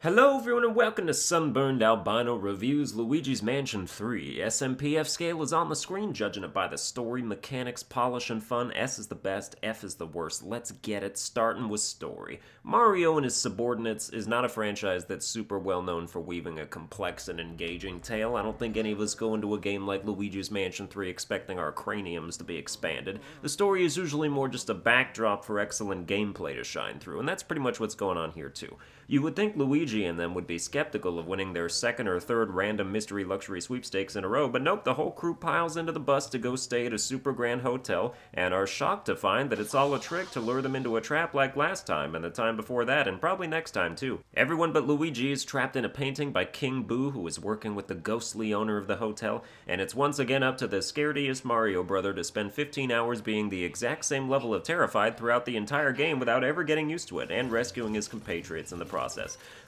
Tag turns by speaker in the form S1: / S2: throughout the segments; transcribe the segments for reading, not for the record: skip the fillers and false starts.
S1: Hello everyone and welcome to Sunburned Albino Reviews Luigi's Mansion 3. SMPF scale is on the screen, judging it by the story, mechanics, polish, and fun. S is the best, F is the worst. Let's get it, starting with story. Mario and his subordinates is not a franchise that's super well known for weaving a complex and engaging tale. I don't think any of us go into a game like Luigi's Mansion 3 expecting our craniums to be expanded. The story is usually more just a backdrop for excellent gameplay to shine through, and that's pretty much what's going on here too. You would think Luigi and them would be skeptical of winning their second or third random mystery luxury sweepstakes in a row, but nope, the whole crew piles into the bus to go stay at a super grand hotel and are shocked to find that it's all a trick to lure them into a trap like last time and the time before that and probably next time too. Everyone but Luigi is trapped in a painting by King Boo, who is working with the ghostly owner of the hotel, and it's once again up to the scarediest Mario brother to spend 15 hours being the exact same level of terrified throughout the entire game without ever getting used to it and rescuing his compatriots in the process.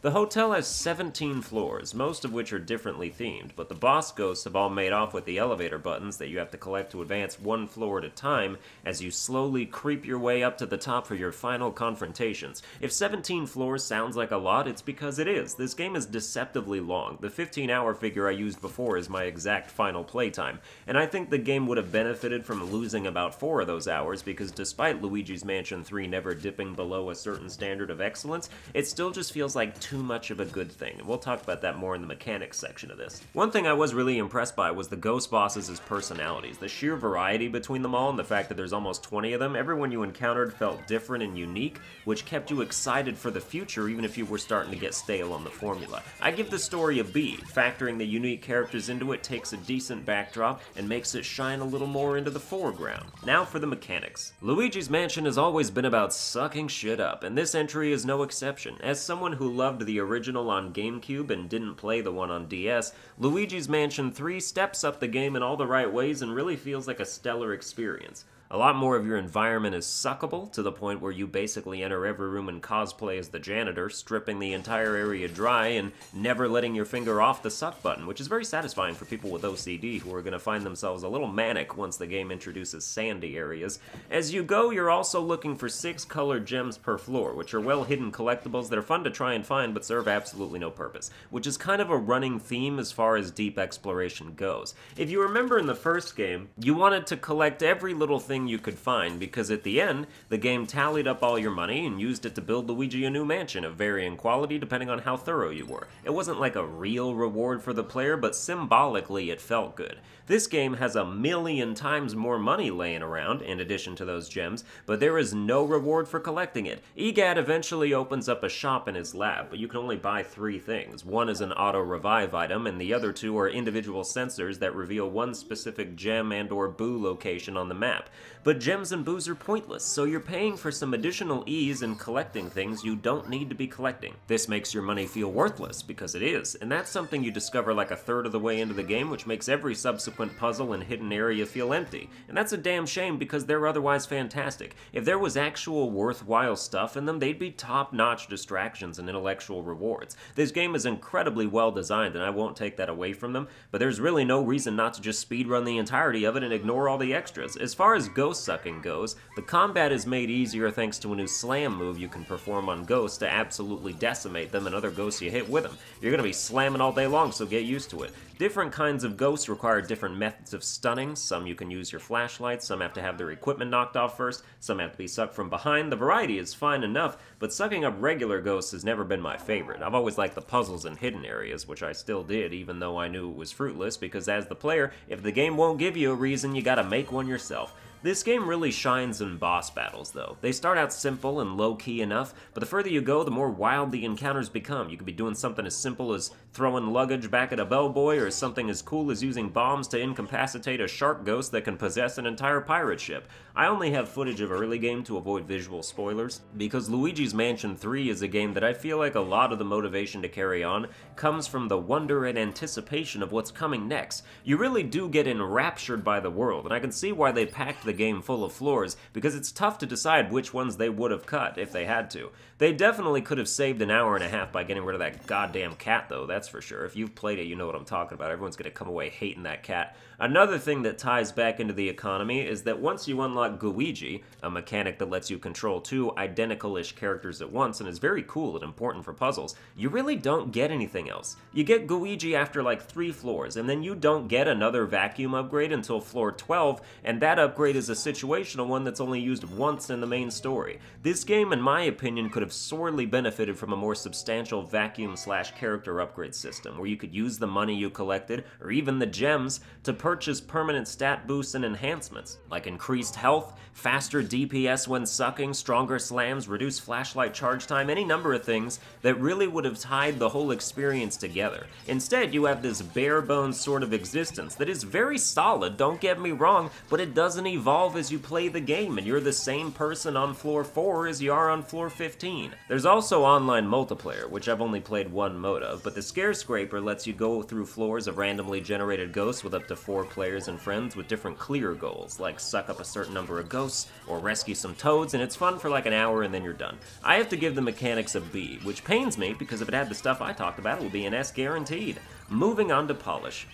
S1: The hotel has 17 floors, most of which are differently themed, but the boss ghosts have all made off with the elevator buttons that you have to collect to advance one floor at a time as you slowly creep your way up to the top for your final confrontations. If 17 floors sounds like a lot, it's because it is. This game is deceptively long. The 15-hour figure I used before is my exact final playtime, and I think the game would have benefited from losing about 4 of those hours because despite Luigi's Mansion 3 never dipping below a certain standard of excellence, it still just feels like too much of a good thing, and we'll talk about that more in the mechanics section of this. One thing I was really impressed by was the ghost bosses' personalities. The sheer variety between them all and the fact that there's almost 20 of them, everyone you encountered felt different and unique, which kept you excited for the future even if you were starting to get stale on the formula. I give the story a B. Factoring the unique characters into it takes a decent backdrop and makes it shine a little more into the foreground. Now for the mechanics. Luigi's Mansion has always been about sucking shit up, and this entry is no exception. As someone who loved the original on GameCube and didn't play the one on DS, Luigi's Mansion 3 steps up the game in all the right ways and really feels like a stellar experience. A lot more of your environment is suckable, to the point where you basically enter every room and cosplay as the janitor, stripping the entire area dry and never letting your finger off the suck button, which is very satisfying for people with OCD who are going to find themselves a little manic once the game introduces sandy areas. As you go, you're also looking for 6 colored gems per floor, which are well-hidden collectibles that are fun to try and find but serve absolutely no purpose, which is kind of a running theme as far as deep exploration goes. If you remember in the first game, you wanted to collect every little thing you could find because at the end, the game tallied up all your money and used it to build Luigi a new mansion of varying quality depending on how thorough you were. It wasn't like a real reward for the player, but symbolically it felt good. This game has a million times more money laying around, in addition to those gems, but there is no reward for collecting it. EGAD eventually opens up a shop in his lab, but you can only buy 3 things. One is an auto-revive item, and the other 2 are individual sensors that reveal one specific gem and/or boo location on the map. But gems and boos are pointless, so you're paying for some additional ease in collecting things you don't need to be collecting. This makes your money feel worthless, because it is, and that's something you discover like a third of the way into the game, which makes every subsequent puzzle and hidden area feel empty. And that's a damn shame because they're otherwise fantastic. If there was actual worthwhile stuff in them, they'd be top-notch distractions and intellectual rewards. This game is incredibly well designed, and I won't take that away from them, but there's really no reason not to just speedrun the entirety of it and ignore all the extras. As far as ghost sucking goes, the combat is made easier thanks to a new slam move you can perform on ghosts to absolutely decimate them and other ghosts you hit with them. You're gonna be slamming all day long, so get used to it. Different kinds of ghosts require different methods of stunning. Some you can use your flashlight, some have to have their equipment knocked off first, some have to be sucked from behind. The variety is fine enough, but sucking up regular ghosts has never been my favorite. I've always liked the puzzles and hidden areas, which I still did, even though I knew it was fruitless, because as the player, if the game won't give you a reason, you gotta make one yourself. This game really shines in boss battles, though. They start out simple and low-key enough, but the further you go, the more wild the encounters become. You could be doing something as simple as throwing luggage back at a bellboy, or something as cool as using bombs to incapacitate a shark ghost that can possess an entire pirate ship. I only have footage of early game to avoid visual spoilers, because Luigi's Mansion 3 is a game that I feel like a lot of the motivation to carry on comes from the wonder and anticipation of what's coming next. You really do get enraptured by the world, and I can see why they packed the a game full of floors because it's tough to decide which ones they would have cut if they had to. They definitely could have saved an hour and a half by getting rid of that goddamn cat though, that's for sure. If you've played it, you know what I'm talking about. Everyone's gonna come away hating that cat. Another thing that ties back into the economy is that once you unlock GUIG, a mechanic that lets you control two identical-ish characters at once and is very cool and important for puzzles, you really don't get anything else. You get GUIG after like 3 floors, and then you don't get another vacuum upgrade until floor 12, and that upgrade is a situational one that's only used once in the main story. This game, in my opinion, could have sorely benefited from a more substantial vacuum/character upgrade system, where you could use the money you collected, or even the gems, to purchase permanent stat boosts and enhancements, like increased health, faster DPS when sucking, stronger slams, reduced flashlight charge time, any number of things that really would have tied the whole experience together. Instead, you have this bare-bones sort of existence that is very solid, don't get me wrong, but it doesn't evolve as you play the game, and you're the same person on floor 4 as you are on floor 15. There's also online multiplayer, which I've only played one mode of, but the Scare Scraper lets you go through floors of randomly generated ghosts with up to 4 players and friends with different clear goals, like suck up a certain number of ghosts, or rescue some toads, and it's fun for like an hour and then you're done. I have to give the mechanics a B, which pains me because if it had the stuff I talked about, it would be an S guaranteed. Moving on to polish.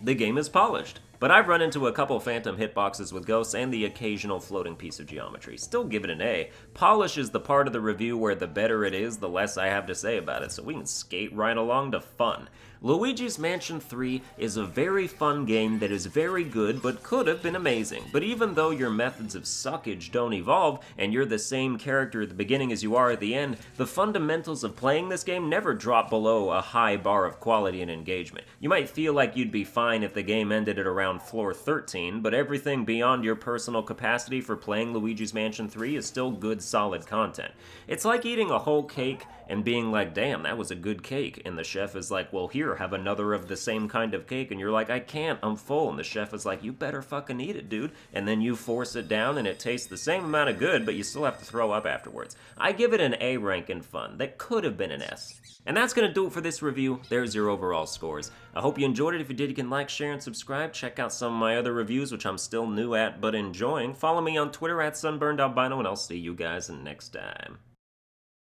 S1: The game is polished, but I've run into a couple phantom hitboxes with ghosts and the occasional floating piece of geometry. Still give it an A. Polish is the part of the review where the better it is, the less I have to say about it, so we can skate right along to fun. Luigi's Mansion 3 is a very fun game that is very good but could have been amazing. But even though your methods of suckage don't evolve, and you're the same character at the beginning as you are at the end, the fundamentals of playing this game never drop below a high bar of quality and engagement. You might feel like you'd be fine if the game ended at around floor 13, but everything beyond your personal capacity for playing Luigi's Mansion 3 is still good, solid content. It's like eating a whole cake and being like, damn, that was a good cake, and the chef is like, well, here, have another of the same kind of cake, and you're like, I can't, I'm full, and the chef is like, you better fucking eat it, dude, and then you force it down, and it tastes the same amount of good, but you still have to throw up afterwards. I give it an A rank in fun. That could have been an S. And that's gonna do it for this review. There's your overall scores. I hope you enjoyed it. If you did, you can like, share, and subscribe. Check out some of my other reviews, which I'm still new at, but enjoying. Follow me on Twitter at Sunburned Albino, and I'll see you guys next time.